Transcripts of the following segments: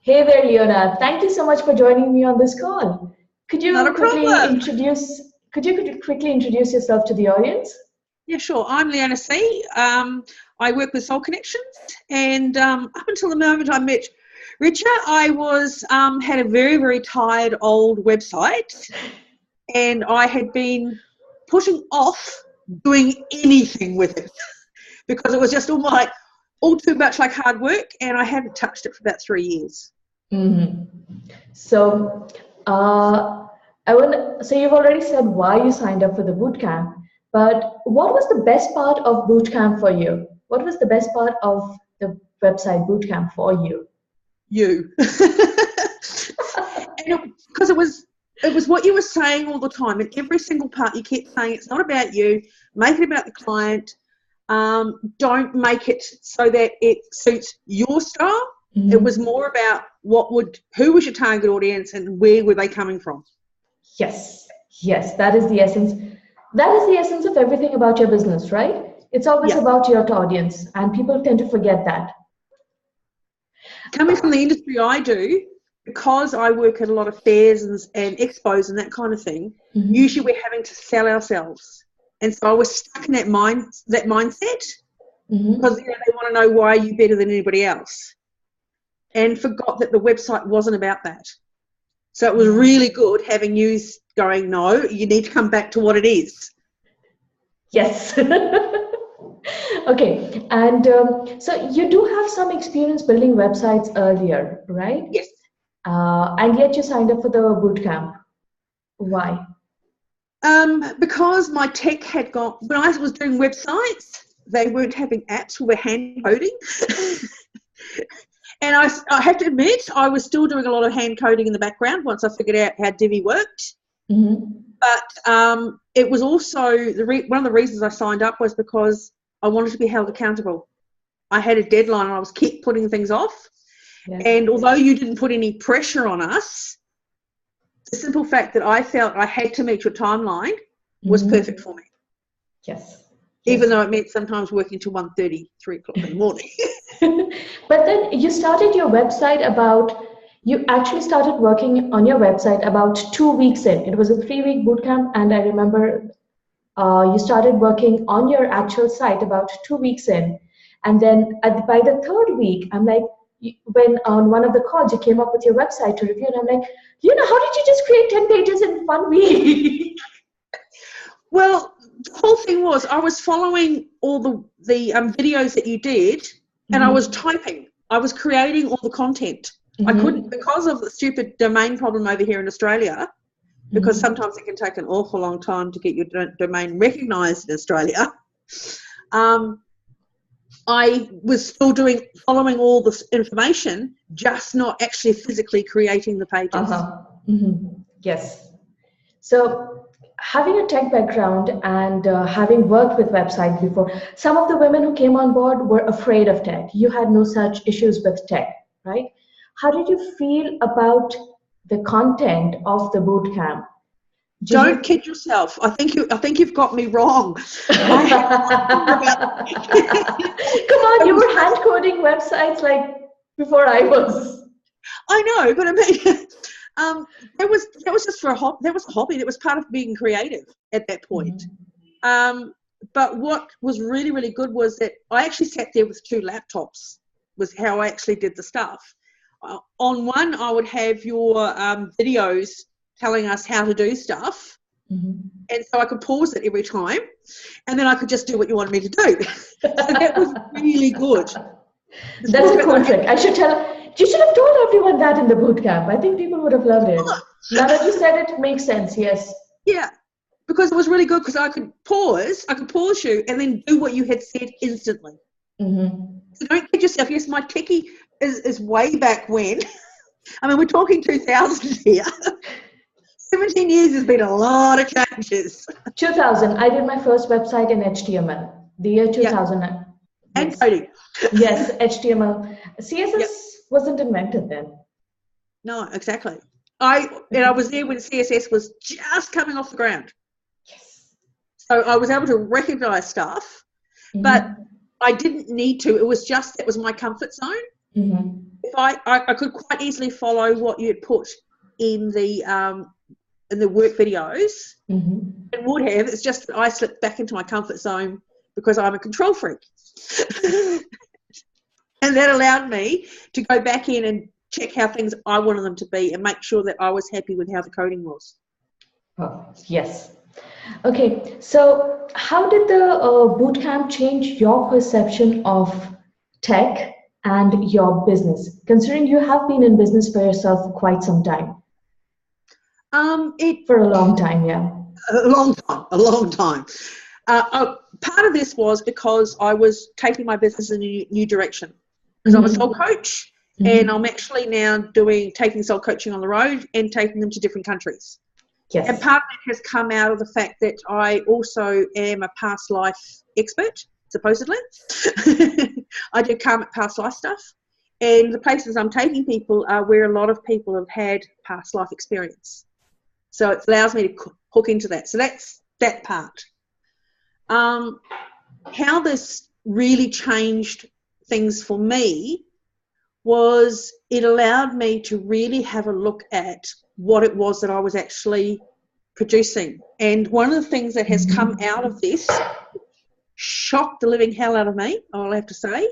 Hey there, Leona. Thank you so much for joining me on this call. Could Not you a quickly problem. introduce yourself to the audience? Yeah, sure. I'm Leona C. I work with Soul Connections, and up until the moment I met Richard, I was had a very, very tired old website, and I had been putting off doing anything with it because it was just all too much like hard work, and I hadn't touched it for about 3 years. hmm So, uh, so you've already said why you signed up for the bootcamp, but what was the best part of bootcamp for you? What was the best part of the website bootcamp for you? You. Because it was what you were saying all the time. In every single part, you kept saying it's not about you. Make it about the client. Don't make it so that it suits your style. It was more about who was your target audience and where were they coming from. Yes, yes, that is the essence. That is the essence of everything about your business, right? It's always Yeah. about your audience, and people tend to forget that. Coming from the industry I do, because I work at a lot of fairs and expos and that kind of thing, usually we're having to sell ourselves. And so I was stuck in that mindset because they want to know why you're better than anybody else, and forgot that the website wasn't about that. So it was really good having you going, no, you need to come back to what it is. Yes. Okay, and so you do have some experience building websites earlier, right? Yes. And yet you signed up for the bootcamp. Why? Because my tech had gone, when I was doing websites, they weren't having apps, we were hand coding. And I have to admit, I was still doing a lot of hand coding in the background once I figured out how Divi worked. But it was also, one of the reasons I signed up was because I wanted to be held accountable. I had a deadline and I was keep putting things off. Yes. And although you didn't put any pressure on us, the simple fact that I felt I had to meet your timeline was perfect for me. Yes. Even though it meant sometimes working till 1:30, 3 o'clock in the morning. But then you actually started working on your website about 2 weeks in. It was a 3-week bootcamp, and I remember you started working on your actual site about 2 weeks in. And then by the third week, I'm like, when on one of the calls you came up with your website to review, and I'm like, how did you just create 10 pages in 1 week? Well, the whole thing was I was following all the videos that you did, and I was typing. I was creating all the content. I couldn't, because of the stupid domain problem over here in Australia, because sometimes it can take an awful long time to get your domain recognised in Australia. I was still following all this information, just not actually physically creating the pages. Yes. So having a tech background and having worked with websites before, some of the women who came on board were afraid of tech. You had no such issues with tech, right? How did you feel about the content of the bootcamp? Don't kid yourself. I think you've got me wrong. Come on, you were hand coding websites like before I was. I know, but I mean, that was just for a hobby. That was a hobby. That was part of being creative at that point. But what was really, really good was that I actually sat there with 2 laptops. Was how I actually did the stuff. On one, I would have your videos telling us how to do stuff, and so I could pause it every time, and then I could just do what you wanted me to do. So that was really good. That's a cool trick. You should have told everyone that in the bootcamp. I think people would have loved it. Now that you said it, makes sense. Yes. Yeah, because it was really good because I could pause you, and then do what you had said instantly. So don't kid yourself. Yes, my techie is way back when. I mean, we're talking 2000 here. 17 years has been a lot of changes. 2000. I did my first website in HTML. The year 2000. Yeah. And coding. Yes, HTML. CSS wasn't invented then. No, exactly. I was there when CSS was just coming off the ground. Yes. So I was able to recognize stuff, but I didn't need to. It was just, that was my comfort zone. if I could quite easily follow what you had put in the work videos, and would have. It's just that I slipped back into my comfort zone because I'm a control freak. And that allowed me to go back in and check how things I wanted them to be and make sure that I was happy with how the coding was. Oh, yes. Okay, so how did the bootcamp change your perception of tech and your business, considering you have been in business for yourself for quite some time? For a long time, yeah. A long time. Part of this was because I was taking my business in a new direction. Because I'm a soul coach, and I'm actually now taking soul coaching on the road and taking them to different countries. Yes. And part of it has come out of the fact that I also am a past life expert, supposedly. I do karmic past life stuff. And the places I'm taking people are where a lot of people have had past life experience. So it allows me to hook into that. So that's that part. How this really changed things for me was it allowed me to really have a look at what it was that I was actually producing. And one of the things that has come out of this, shocked the living hell out of me, I'll have to say,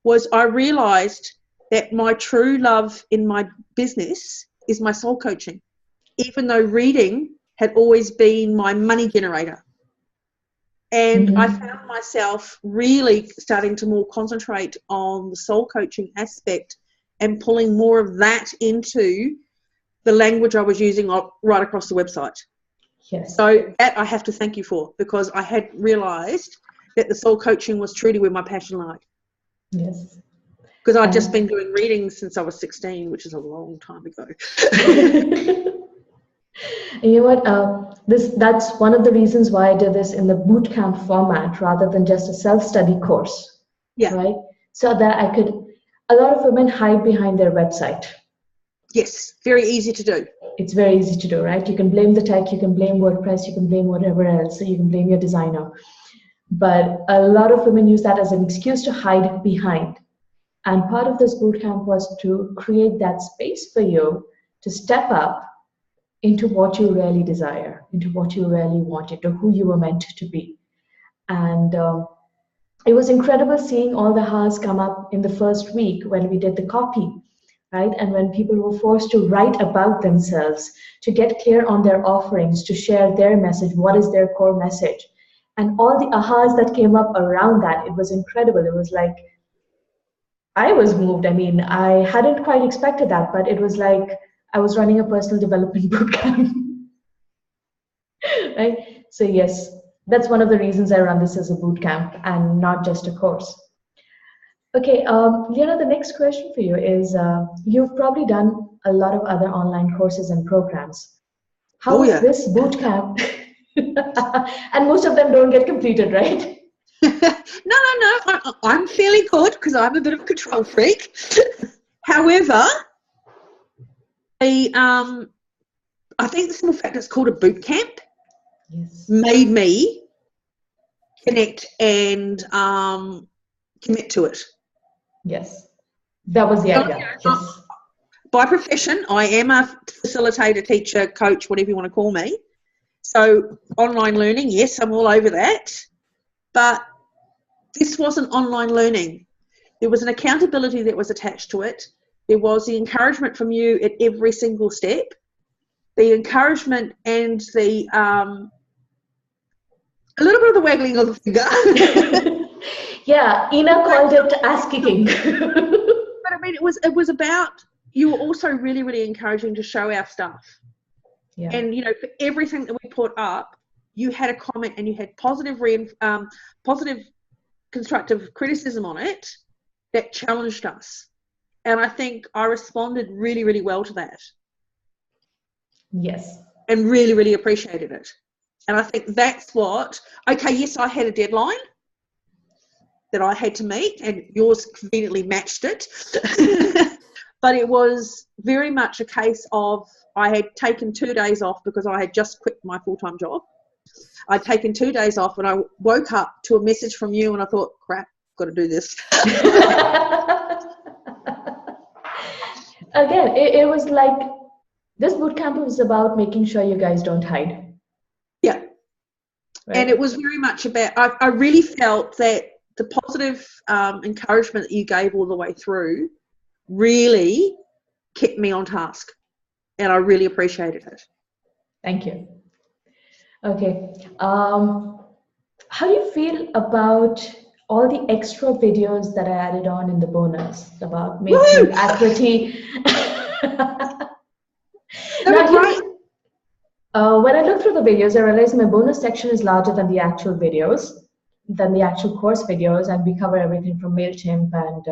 was I realised that my true love in my business is my soul coaching, even though reading had always been my money generator. And I found myself really starting to more concentrate on the soul coaching aspect and pulling more of that into the language I was using right across the website. Yes. So that I have to thank you for, because I had realised that the soul coaching was truly where my passion lay. Yes. Because I'd just been doing readings since I was 16, which is a long time ago. And you know what? That's one of the reasons why I did this in the bootcamp format rather than just a self-study course. Yeah. Right? So that a lot of women hide behind their website. Yes, very easy to do. It's very easy to do, right? You can blame the tech, you can blame WordPress, you can blame whatever else, you can blame your designer. But a lot of women use that as an excuse to hide behind. And part of this bootcamp was to create that space for you to step up into what you really desire, into what you really wanted, to who you were meant to be. And it was incredible seeing all the hearts come up in the first week when we did the copy, right? And when people were forced to write about themselves, to get clear on their offerings, to share their message, what is their core message. And all the ahas that came up around that, it was incredible. It was like, I was moved. I mean, I hadn't quite expected that, but it was like I was running a personal development bootcamp. Right? So yes, that's one of the reasons I run this as a bootcamp and not just a course. Okay, Leona, the next question for you is, you've probably done a lot of other online courses and programs. How is this bootcamp? And most of them don't get completed, right? No. I'm fairly good because I'm a bit of a control freak. However, I think the simple fact it's called a boot camp made me connect and commit to it. Yes, that was the idea. Yes. By profession, I am a facilitator, teacher, coach, whatever you want to call me. So online learning, yes, I'm all over that. But this wasn't online learning. There was an accountability that was attached to it. There was the encouragement from you at every single step. The encouragement and the a little bit of the waggling of the finger. Yeah, Ina called it ass kicking. But I mean, it was about, you were also really, really encouraging to show our stuff. Yeah. And, you know, for everything that we put up, you had a comment and you had positive, constructive criticism on it that challenged us. And I think I responded really, really well to that. Yes. And really, really appreciated it. And I think that's what, okay, yes, I had a deadline that I had to meet and yours conveniently matched it. But it was very much a case of, I had taken 2 days off because I had just quit my full-time job. I'd taken 2 days off and I woke up to a message from you and I thought, crap, got to do this. Again, it was like this boot camp was about making sure you guys don't hide. Yeah. Right? And it was very much about, I really felt that the positive encouragement that you gave all the way through really kept me on task. And I really appreciated it. Thank you. Okay. How do you feel about all the extra videos that I added on in the bonus about MailChimp, equity? They were great. When I looked through the videos, I realized my bonus section is larger than the actual videos, than the actual course videos, and we cover everything from MailChimp. And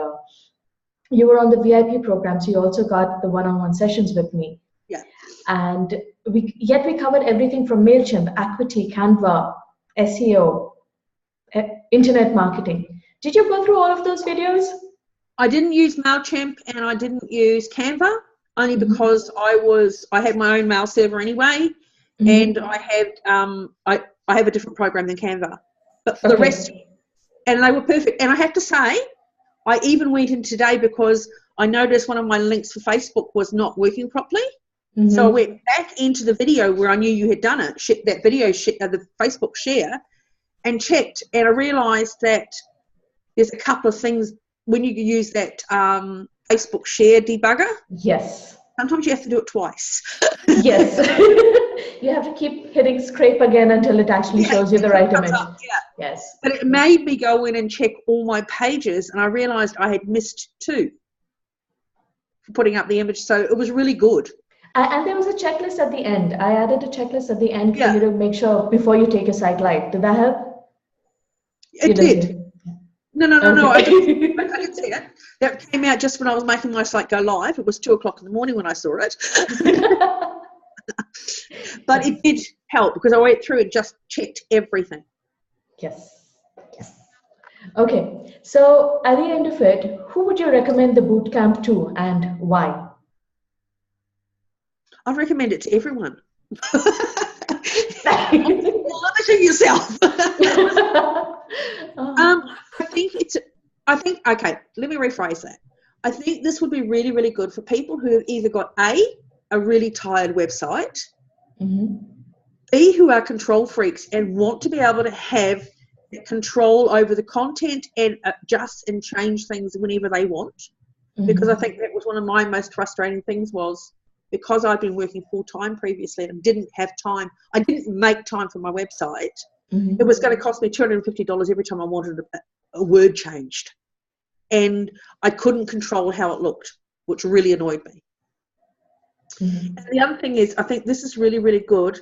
you were on the VIP program, so you also got the one-on-one sessions with me. Yeah. And yet we covered everything from MailChimp, equity, Canva, SEO, internet marketing. Did you go through all of those videos? I didn't use MailChimp and I didn't use Canva, only because I had my own mail server anyway, and I have a different program than Canva. But for the rest, and they were perfect. And I have to say, I even went in today because I noticed one of my links for Facebook was not working properly. So I went back into the video where I knew you had done it, that video, the Facebook share, and checked. And I realised that there's a couple of things when you use that Facebook share debugger. Yes. Sometimes you have to do it twice. Yes. You have to keep hitting scrape again until it actually shows you the right image. Yes. But it made me go in and check all my pages, and I realised I had missed 2 for putting up the image. So it was really good. And there was a checklist at the end. I added a checklist at the end for you to make sure before you take a site live. Did that help? It did. No. I didn't see it. That came out just when I was making my site go live. It was 2:00 in the morning when I saw it. But it did help because I went through and just checked everything. Yes. Okay. So at the end of it, who would you recommend the bootcamp to and why? I recommend it to everyone. Limiting yourself. Okay, let me rephrase that. I think this would be really, really good for people who have either got a really tired website, B, who are control freaks and want to be able to have control over the content and adjust and change things whenever they want. Because I think that was one of my most frustrating things was because I'd been working full-time previously and didn't have time, I didn't make time for my website. It was going to cost me $250 every time I wanted a word changed. And I couldn't control how it looked, which really annoyed me. And the other thing is, I think this is really, really good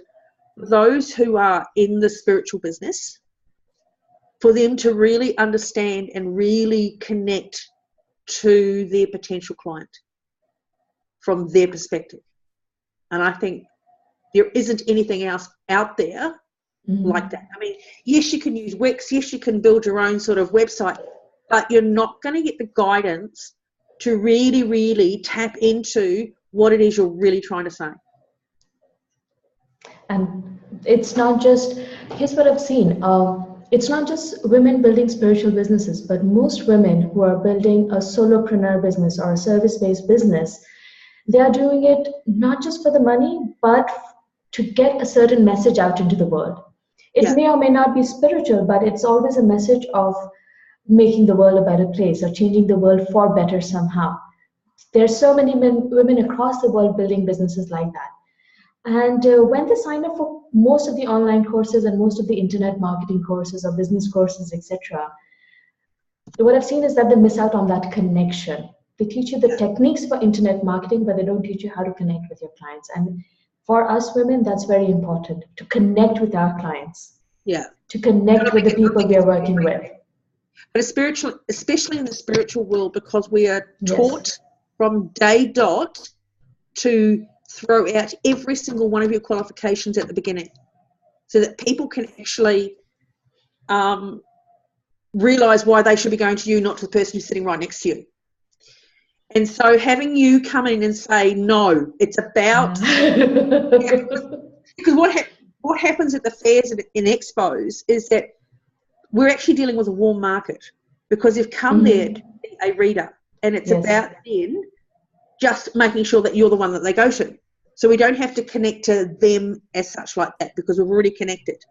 for those who are in the spiritual business, for them to really understand and really connect to their potential client from their perspective. And I think there isn't anything else out there like that. I mean, yes, you can use Wix, yes, you can build your own sort of website, but you're not going to get the guidance to really, really tap into what it is you're really trying to say. And it's not just, here's what I've seen. It's not just women building spiritual businesses, but most women who are building a solopreneur business or a service-based business, they are doing it not just for the money, but to get a certain message out into the world. It may or may not be spiritual, but it's always a message of making the world a better place or changing the world for better somehow. There's so many women across the world building businesses like that. And when they sign up for most of the online courses and most of the internet marketing courses or business courses, etc., what I've seen is that they miss out on that connection. They teach you the techniques for internet marketing, but they don't teach you how to connect with your clients. And for us women, that's very important, to connect with our clients. To connect with the people we are working with. But especially in the spiritual world, because we are taught from day dot to throw out every single one of your qualifications at the beginning so that people can actually realise why they should be going to you, not to the person who's sitting right next to you. And so having you come in and say, no, it's about... Because what happens at the fairs and in expos is that we're actually dealing with a warm market because they've come there to be a reader, and it's about then just making sure that you're the one that they go to. So we don't have to connect to them as such like that, because we've already connected.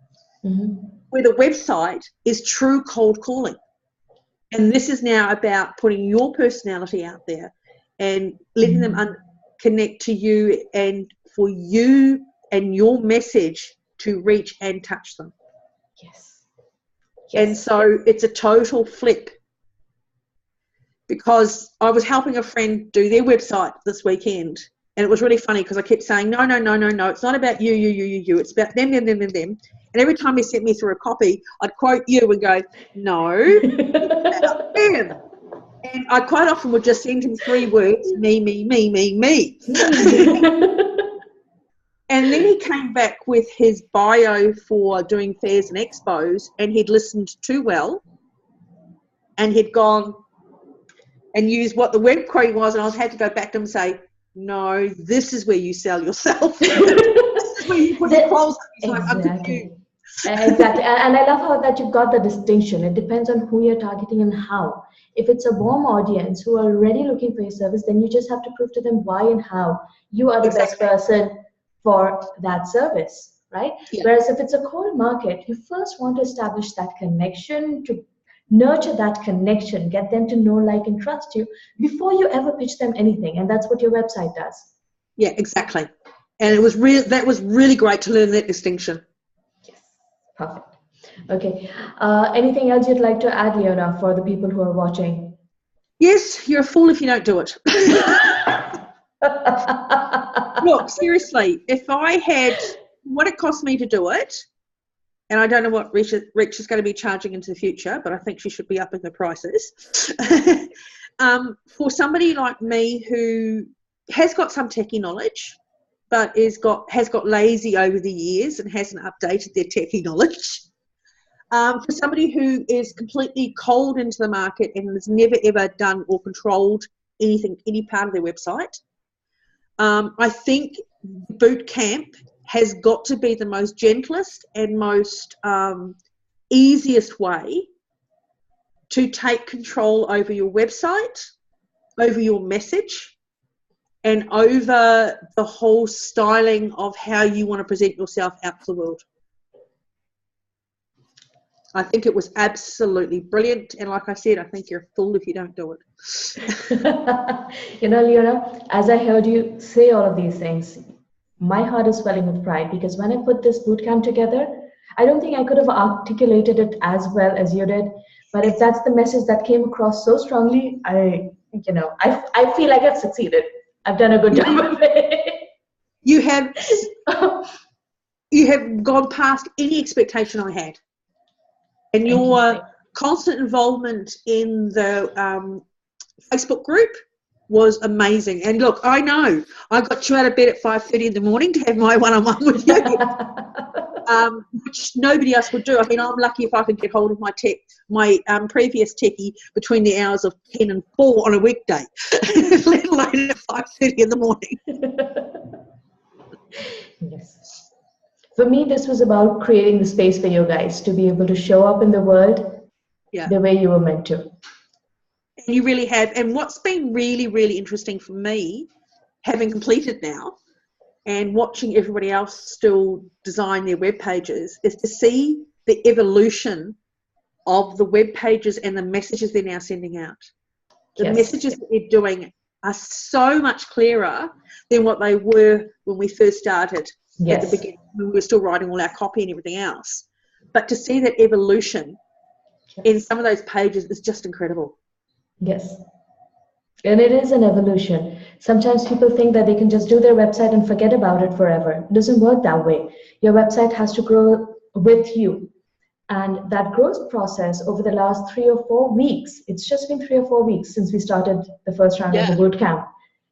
Where the website is true cold calling. And this is now about putting your personality out there and letting them connect to you, and for you and your message to reach and touch them. Yes. And so it's a total flip, because I was helping a friend do their website this weekend, and it was really funny because I kept saying, no, it's not about you, it's about them. And every time he sent me through a copy, I'd quote you and go, no, it's about them. And I quite often would just send him 3 words, me. And then he came back with his bio for doing fairs and expos, and he'd listened too well, and he'd gone and used what the web query was, and I had to go back to him and say, no, this is where you sell yourself. This is where you put your calls. Exactly. Exactly. And I love how that you've got the distinction. It depends on who you're targeting and how. If it's a warm audience who are already looking for your service, then you just have to prove to them why and how you are the best person for that service, right? Yeah. Whereas if it's a cold market, you first want to establish that connection, to nurture that connection, get them to know, like, and trust you before you ever pitch them anything. And that's what your website does. Yeah, exactly. And that was really great to learn that distinction. Yes, perfect. Okay. Anything else you'd like to add, Leona, for the people who are watching? Yes, you're a fool if you don't do it. Look, seriously, if I had what it cost me to do it, and I don't know what Rich is going to be charging into the future, but I think she should be upping the prices. For somebody like me who has got some techie knowledge, but has got lazy over the years and hasn't updated their techie knowledge. For somebody who is completely cold into the market and has never ever done or controlled any part of their website, I think boot camp has got to be the most gentlest and most easiest way to take control over your website, over your message, and over the whole styling of how you want to present yourself out to the world. I think it was absolutely brilliant, and like I said, I think you're a fool if you don't do it. You know, Leona, as I heard you say all of these things, my heart is swelling with pride, because when I put this bootcamp together, I don't think I could have articulated it as well as you did. But if that's the message that came across so strongly, I feel like I've succeeded. I've done a good job of it. You have gone past any expectation I had. And your constant involvement in the Facebook group was amazing. And look, I know I got you out of bed at 5:30 in the morning to have my one-on-one with you, which nobody else would do. I mean, I'm lucky if I could get hold of my previous techie between the hours of 10 and 4 on a weekday, let alone at 5:30 in the morning. Yes. For me, this was about creating the space for you guys to be able to show up in the world the way you were meant to. And you really have. And what's been really, really interesting for me, having completed now and watching everybody else still design their web pages, is to see the evolution of the web pages and the messages they're now sending out. The messages that they're doing are so much clearer than what they were when we first started at the beginning, when we were still writing all our copy and everything else. But to see that evolution in some of those pages is just incredible. Yes. And it is an evolution. Sometimes people think that they can just do their website and forget about it forever. It doesn't work that way. Your website has to grow with you. And that growth process over the last 3 or 4 weeks, it's just been 3 or 4 weeks since we started the first round of the boot camp.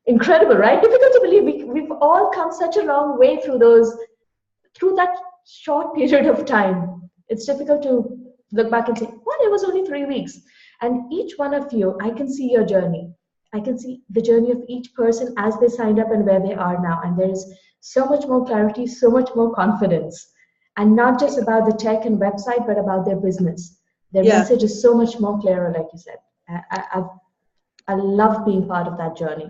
Incredible, right? Difficult to believe. We've all come such a long way through that short period of time. It's difficult to look back and say, what, it was only 3 weeks. And each one of you, I can see your journey. I can see the journey of each person as they signed up and where they are now. And there is so much more clarity, so much more confidence. And not just about the tech and website, but about their business. Their message is so much more clearer, like you said. I love being part of that journey.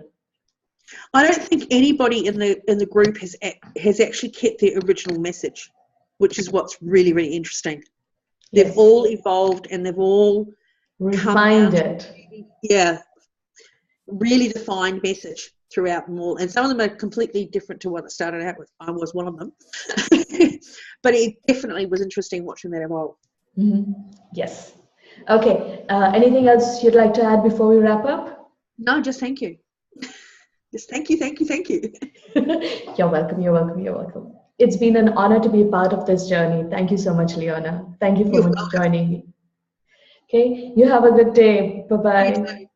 I don't think anybody in the group has actually kept their original message, which is what's really, really interesting. They've Yes. all evolved and they've all come down Refined it. yeah, really defined message throughout them all. And some of them are completely different to what it started out with. I was one of them. But it definitely was interesting watching that evolve. Yes. Okay. Anything else you'd like to add before we wrap up? No, just thank you. Just thank you, thank you, thank you. You're welcome. You're welcome. You're welcome. It's been an honor to be a part of this journey. Thank you so much, Leona. Thank you You're for welcome. joining me. Okay. You have a good day. Bye-bye.